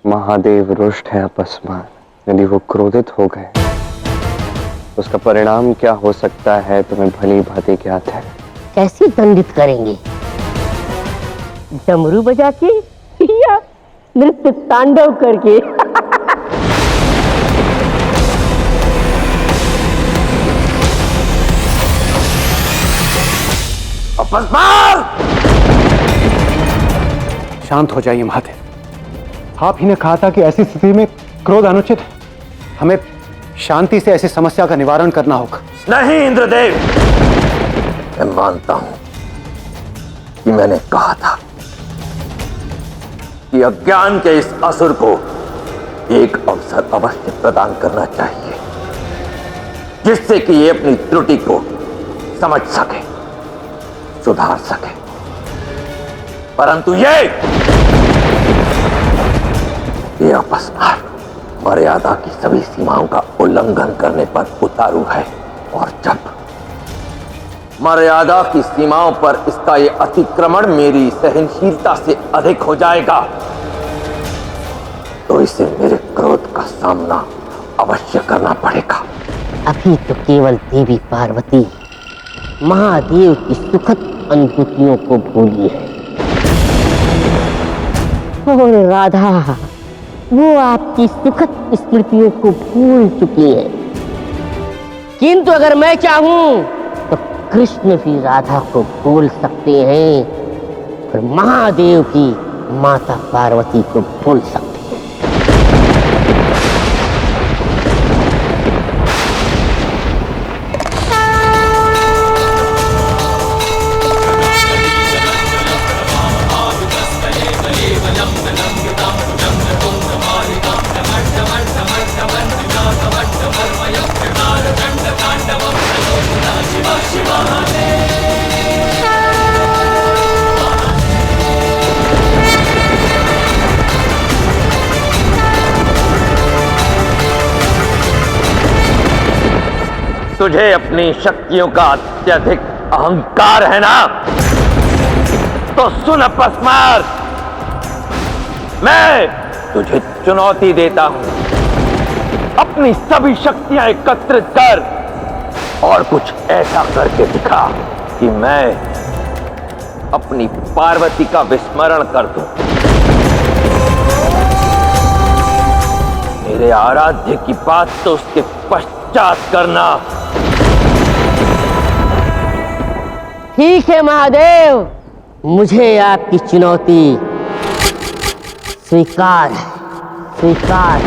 महादेव रुष्ट है अपस्मार। यदि वो क्रोधित हो गए तो उसका परिणाम क्या हो सकता है तुम्हें भली भांति ज्ञात है। कैसे दंडित करेंगे? डमरू बजा के या नृत्य तांडव करके? अपस्मार! शांत हो जाइए महादेव। आप ही ने कहा था कि ऐसी स्थिति में क्रोध अनुचित है। हमें शांति से ऐसी समस्या का निवारण करना होगा। नहीं इंद्रदेव, मैं मानता हूं कि मैंने कहा था कि अज्ञान के इस असुर को एक अवसर अवश्य प्रदान करना चाहिए, जिससे कि ये अपनी त्रुटि को समझ सके, सुधार सके। परंतु ये अपस्मार मर्यादा की सभी सीमाओं का उल्लंघन करने पर उतारू है, और जब मर्यादा की सीमाओं पर इसका ये अतिक्रमण मेरी सहनशीलता से अधिक हो जाएगा तो इसे मेरे क्रोध का सामना अवश्य करना पड़ेगा। अभी तो केवल देवी पार्वती महादेव की सुखद अनुभूतियों को भूली है, और राधा वो आपकी सुखद स्मृतियों को भूल चुकी है। किंतु अगर मैं चाहूं तो कृष्ण भी राधा को भूल सकते हैं, और महादेव की माता पार्वती को भूल सकते हैं। तुझे अपनी शक्तियों का अत्यधिक अहंकार है ना? तो सुन अपस्मार, मैं तुझे चुनौती देता हूं। अपनी सभी शक्तियां एकत्रित कर और कुछ ऐसा करके दिखा कि मैं अपनी पार्वती का विस्मरण कर दूं। मेरे आराध्य की बात तो उसके पश्चात करना। ठीक है महादेव, मुझे आपकी चुनौती स्वीकार है, स्वीकार।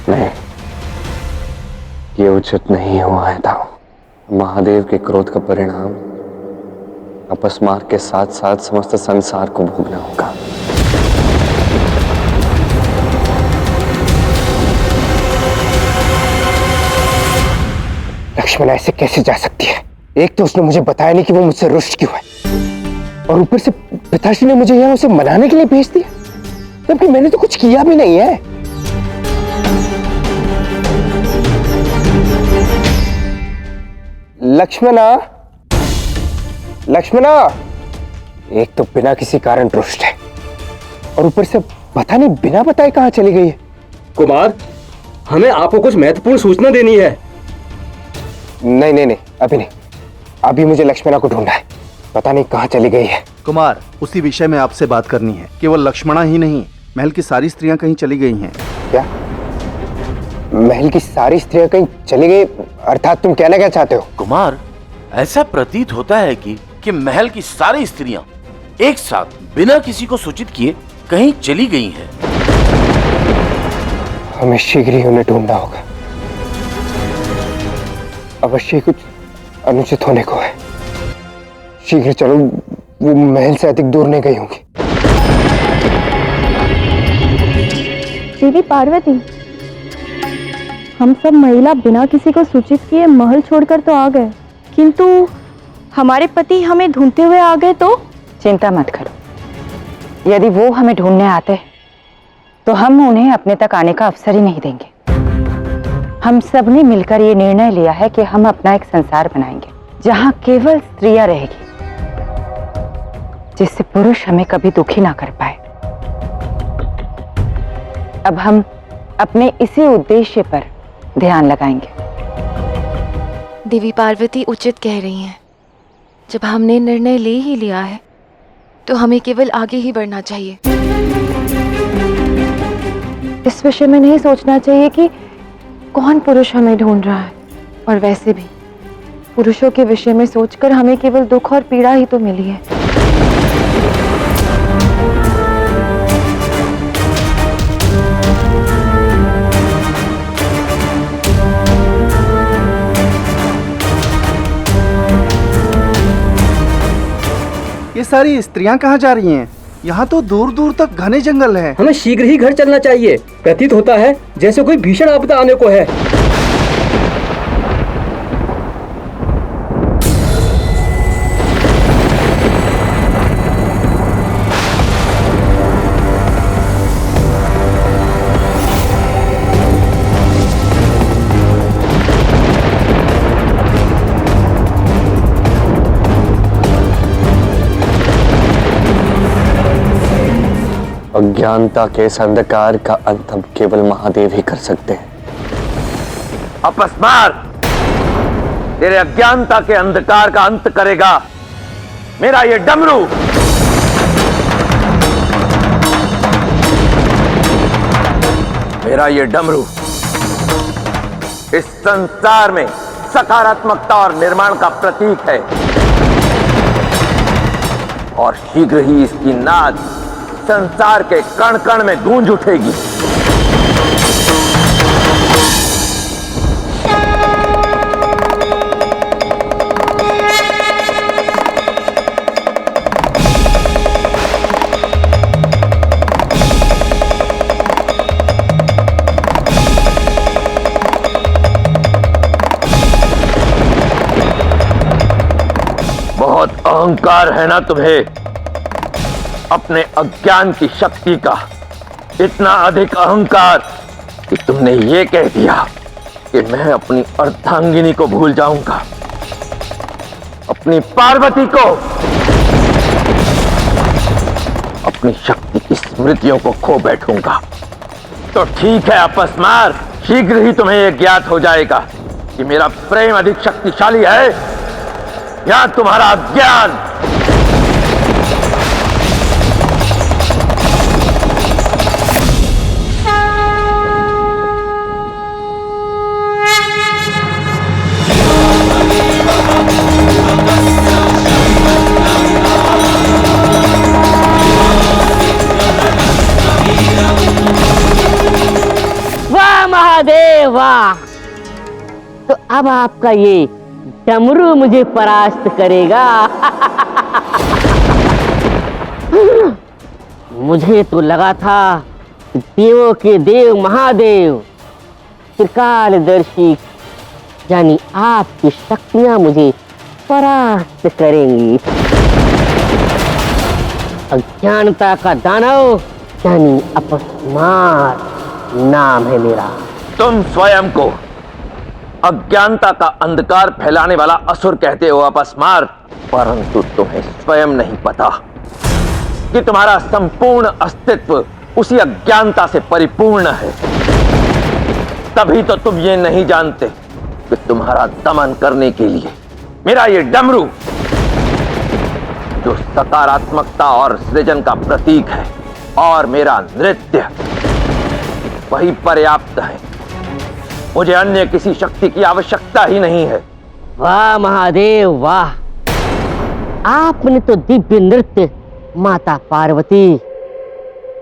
नहीं, ये उचित नहीं हुआ है दाऊ। महादेव के क्रोध का परिणाम अपस्मार के साथ साथ समस्त संसार को भोगना होगा। लक्ष्मण ऐसे कैसे जा सकती है? एक तो उसने मुझे बताया नहीं कि वो मुझसे रुष्ट क्यों है, और ऊपर से पिताश्री ने मुझे यहाँ उसे मनाने के लिए भेज दिया, जबकि मैंने तो कुछ किया भी नहीं है। लक्ष्मणा, लक्ष्मणा, एक तो बिना किसी कारण रुष्ट है, और ऊपर से पता नहीं बिना बताए कहां चली गई है। कुमार, हमें आपको कुछ महत्वपूर्ण सूचना देनी है। नहीं नहीं नहीं, अभी नहीं। अभी मुझे लक्ष्मणा को ढूंढना है, पता नहीं कहां चली गई है। कुमार, उसी विषय में आपसे बात करनी है। केवल लक्ष्मणा ही नहीं, महल की सारी स्त्रियां कहीं चली गई हैं। क्या? महल की सारी स्त्रियां कहीं चली गई? अर्थात तुम कहना क्या चाहते हो? कुमार, ऐसा प्रतीत होता है कि महल की सारी स्त्रियां एक साथ बिना किसी को सूचित किए कहीं चली गई हैं। हमें शीघ्र ही उन्हें ढूंढना होगा। अवश्य कुछ अनुचित होने को है। शीघ्र चलो, वो महल से अधिक दूर नहीं गई होंगी। देवी पार्वती, हम सब महिला बिना किसी को सूचित किए महल छोड़कर तो आ गए, किंतु हमारे पति हमें ढूंढते हुए आ गए तो? चिंता मत करो, यदि वो हमें ढूंढने आते तो हम उन्हें अपने तक आने का अवसर ही नहीं देंगे। हम सब ने मिलकर ये निर्णय लिया है कि हम अपना एक संसार बनाएंगे जहां केवल स्त्रियां रहेगी, जिससे पुरुष हमें कभी दुखी ना कर पाए। अब हम अपने इसी उद्देश्य पर ध्यान लगाएंगे। देवी पार्वती उचित कह रही हैं। जब हमने निर्णय ले ही लिया है तो हमें केवल आगे ही बढ़ना चाहिए। इस विषय में नहीं सोचना चाहिए कि कौन पुरुष हमें ढूंढ रहा है। और वैसे भी पुरुषों के विषय में सोचकर हमें केवल दुख और पीड़ा ही तो मिली है। ये सारी स्त्रियां कहाँ जा रही हैं? यहाँ तो दूर दूर तक घने जंगल है। हमें शीघ्र ही घर चलना चाहिए। प्रतीत होता है जैसे कोई भीषण आपदा आने को है। अज्ञानता के इस अंधकार का अंत अब केवल महादेव ही कर सकते हैं। अपस्मार, तेरे अज्ञानता के अंधकार का अंत करेगा मेरा ये डमरू। मेरा ये डमरू इस संसार में सकारात्मकता और निर्माण का प्रतीक है, और शीघ्र ही इसकी नाद संसार के कण कण में गूंज उठेगी। बहुत अहंकार है ना तुम्हें, अपने अज्ञान की शक्ति का इतना अधिक अहंकार कि तुमने ये कह दिया कि मैं अपनी अर्धांगिनी को भूल जाऊंगा, अपनी पार्वती को, अपनी शक्ति की स्मृतियों को खो बैठूंगा। तो ठीक है अपस्मार, शीघ्र ही तुम्हें यह ज्ञात हो जाएगा कि मेरा प्रेम अधिक शक्तिशाली है या तुम्हारा अज्ञान। महादेव वाह! तो अब आपका ये डमरू मुझे परास्त करेगा। मुझे तो लगा था देवों के देव महादेव त्रिकालदर्शी यानी आपकी शक्तियां मुझे परास्त करेंगी। अज्ञानता का दानव यानी अपस्मार नाम है मेरा। तुम स्वयं को अज्ञानता का अंधकार फैलाने वाला असुर कहते हो अपस्मार, परंतु तुम्हें स्वयं नहीं पता कि तुम्हारा संपूर्ण अस्तित्व उसी अज्ञानता से परिपूर्ण है। तभी तो तुम ये नहीं जानते कि तुम्हारा दमन करने के लिए मेरा ये डमरू, जो सकारात्मकता और सृजन का प्रतीक है, और मेरा नृत्य वही पर्याप्त है। मुझे अन्य किसी शक्ति की आवश्यकता ही नहीं है। वाह महादेव वाह! आपने तो दिव्य नृत्य माता पार्वती,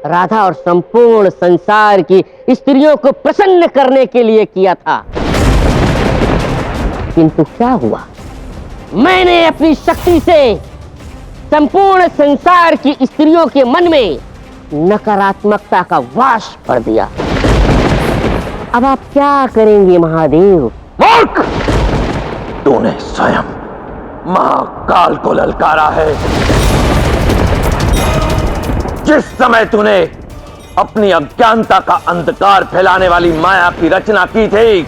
राधा और संपूर्ण संसार की स्त्रियों को प्रसन्न करने के लिए किया था। किंतु क्या हुआ? मैंने अपनी शक्ति से संपूर्ण संसार की स्त्रियों के मन में नकारात्मकता का वास भर दिया। अब आप क्या करेंगे महादेव? मूर्ख! तूने स्वयं महाकाल को ललकारा है, जिस समय तूने अपनी अज्ञानता का अंधकार फैलाने वाली माया की रचना की थी,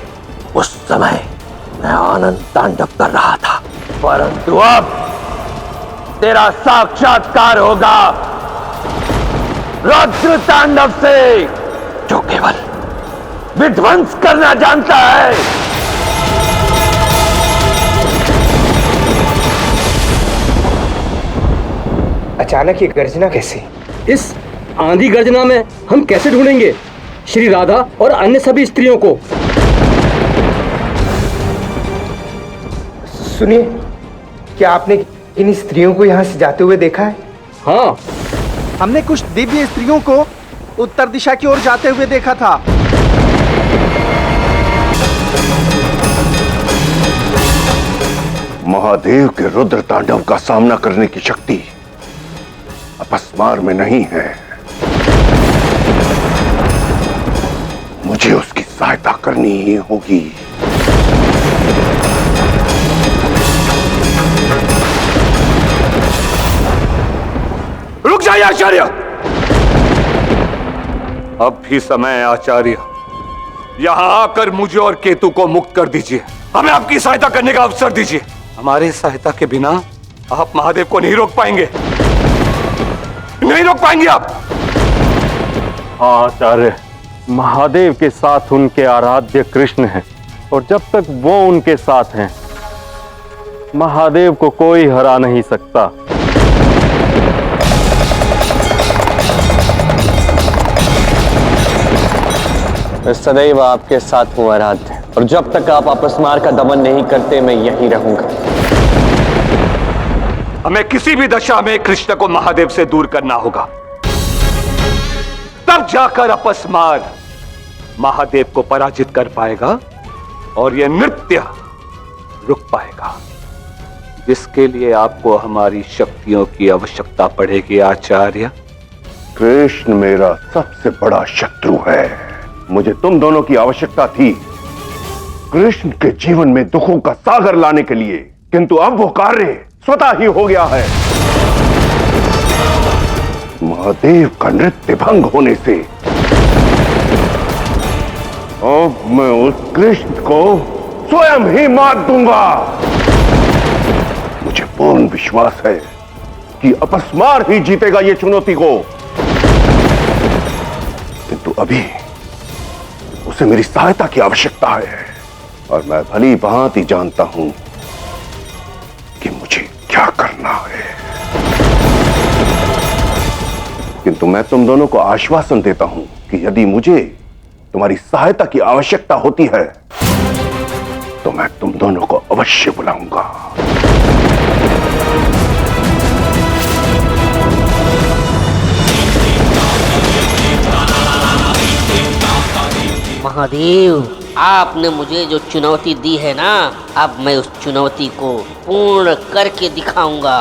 उस समय मैं आनंद तांडव कर रहा था, परंतु अब तेरा साक्षात्कार होगा रुद्र तांडव से, जो केवल विध्वंस करना जानता है। अचानक ये गर्जना कैसे? इस आंधी गर्जना में हम कैसे ढूंढेंगे श्री राधा और अन्य सभी स्त्रियों को? सुनिए, क्या आपने इन स्त्रियों को यहाँ से जाते हुए देखा है? हाँ, हमने कुछ दिव्य स्त्रियों को उत्तर दिशा की ओर जाते हुए देखा था। महादेव के रुद्र तांडव का सामना करने की शक्ति अपस्मार में नहीं है। मुझे उसकी सहायता करनी ही होगी। रुक जाइए आचार्य। अब भी समय है आचार्य, यहां आकर मुझे और केतु को मुक्त कर दीजिए। हमें आपकी सहायता करने का अवसर दीजिए। हमारी सहायता के बिना आप महादेव को नहीं रोक पाएंगे, नहीं रोक पाएंगे आप। हाँ आचार्य, महादेव के साथ उनके आराध्य कृष्ण हैं, और जब तक वो उनके साथ हैं, महादेव को कोई हरा नहीं सकता। मैं सदैव आपके साथ हूं आराध्य, और जब तक आप अपस्मार का दमन नहीं करते, मैं यहीं रहूंगा। हमें किसी भी दशा में कृष्ण को महादेव से दूर करना होगा, तब जाकर अपस्मार महादेव को पराजित कर पाएगा और यह नृत्य रुक पाएगा, जिसके लिए आपको हमारी शक्तियों की आवश्यकता पड़ेगी आचार्य। कृष्ण मेरा सबसे बड़ा शत्रु है, मुझे तुम दोनों की आवश्यकता थी कृष्ण के जीवन में दुखों का सागर लाने के लिए, किंतु अब वो कार्य स्वतः ही हो गया है। महादेव का नृत्य भंग होने से अब मैं उस कृष्ण को स्वयं ही मार दूंगा। मुझे पूर्ण विश्वास है कि अपस्मार ही जीतेगा ये चुनौती को, किंतु अभी उसे मेरी सहायता की आवश्यकता है, और मैं भली भांति जानता हूं कि मुझे क्या करना है। किंतु मैं तुम दोनों को आश्वासन देता हूं कि यदि मुझे तुम्हारी सहायता की आवश्यकता होती है, तो मैं तुम दोनों को अवश्य बुलाऊंगा। महादेव, आपने मुझे जो चुनौती दी है ना, अब मैं उस चुनौती को पूर्ण करके दिखाऊंगा।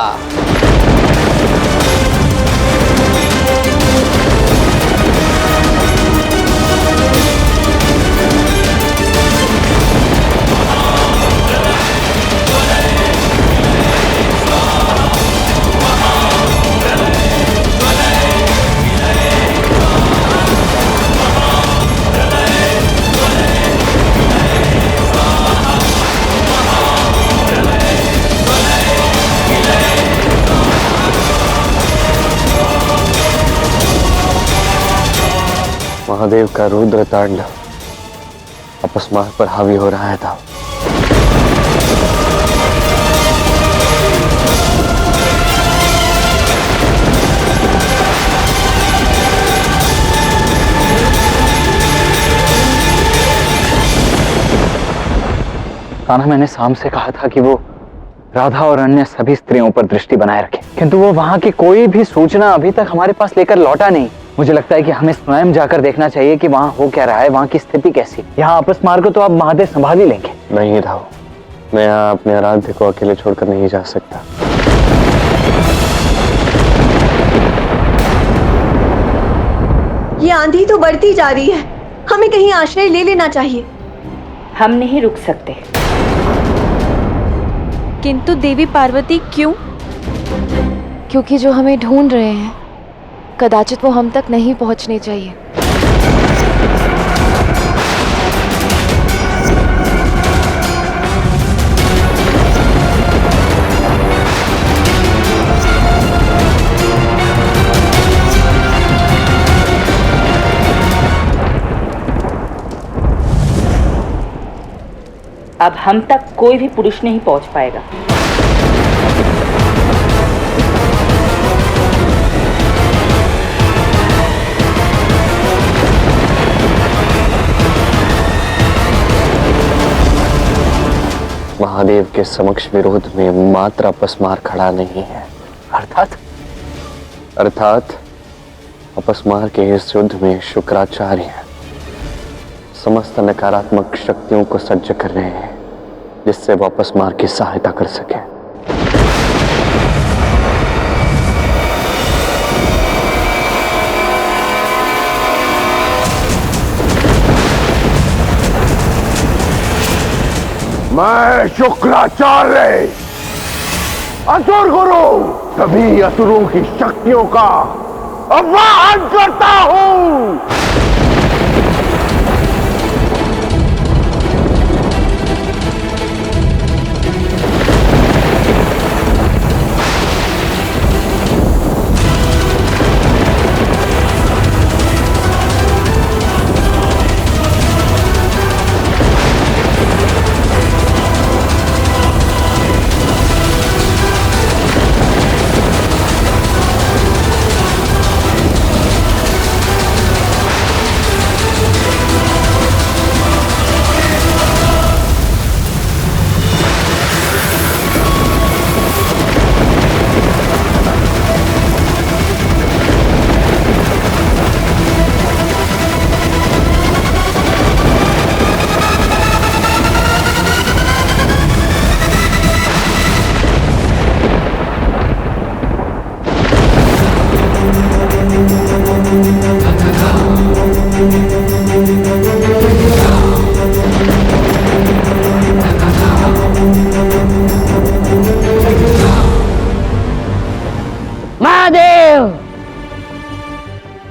महादेव का रुद्र तांडव अपस्मार पर हावी हो रहा था। कान्हा, मैंने शाम से कहा था कि वो राधा और अन्य सभी स्त्रियों पर दृष्टि बनाए रखे, किंतु वो वहां की कोई भी सूचना अभी तक हमारे पास लेकर लौटा नहीं। मुझे लगता है कि हमें स्वयं जाकर देखना चाहिए कि वहां हो क्या रहा है, वहां की स्थिति कैसी। यहाँ अपस्मार को तो अब महादेव संभाल ही लेंगे। नहीं राव, मैं यहाँ अपने आराध्य को अकेले छोड़कर नहीं जा सकता। ये आंधी तो बढ़ती जा रही है, हमें कहीं आश्रय ले लेना चाहिए। हम नहीं रुक सकते। किंतु देवी पार्वती क्यों? क्योंकि जो हमें ढूंढ रहे हैं कदाचित वो हम तक नहीं पहुंचने चाहिए। अब हम तक कोई भी पुरुष नहीं पहुंच पाएगा। महादेव के समक्ष विरोध में मात्र अपस्मार खड़ा नहीं है। अर्थात अपस्मार के इस युद्ध में शुक्राचार्य समस्त नकारात्मक शक्तियों को सज्ज कर रहे हैं, जिससे वो अपस्मार की सहायता कर सके। मैं शुक्राचार्य असुर गुरु सभी असुरों की शक्तियों का आह्वान करता हूं।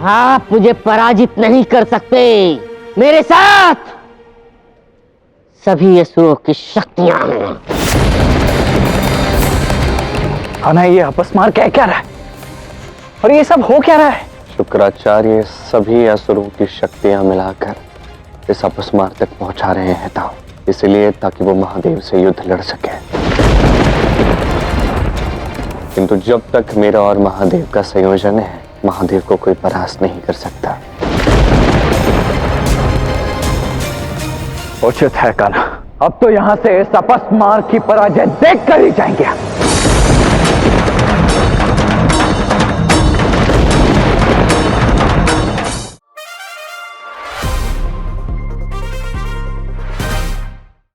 आप मुझे पराजित नहीं कर सकते। मेरे साथ सभी असुरों की शक्तियां हैं। खाना ये अपस्मार कह क्या रहा है और ये सब हो क्या रहा है? शुक्राचार्य सभी असुरों की शक्तियां मिलाकर इस अपस्मार तक पहुंचा रहे हैं ताऊ, इसलिए ताकि वो महादेव से युद्ध लड़ सके। किंतु जब तक मेरा और महादेव का संयोजन है, महादेव को कोई परास्त नहीं कर सकता। उचित है कान्हा, अब तो यहाँ से इस अपस्मार की पराजय देख कर ही जाएंगे।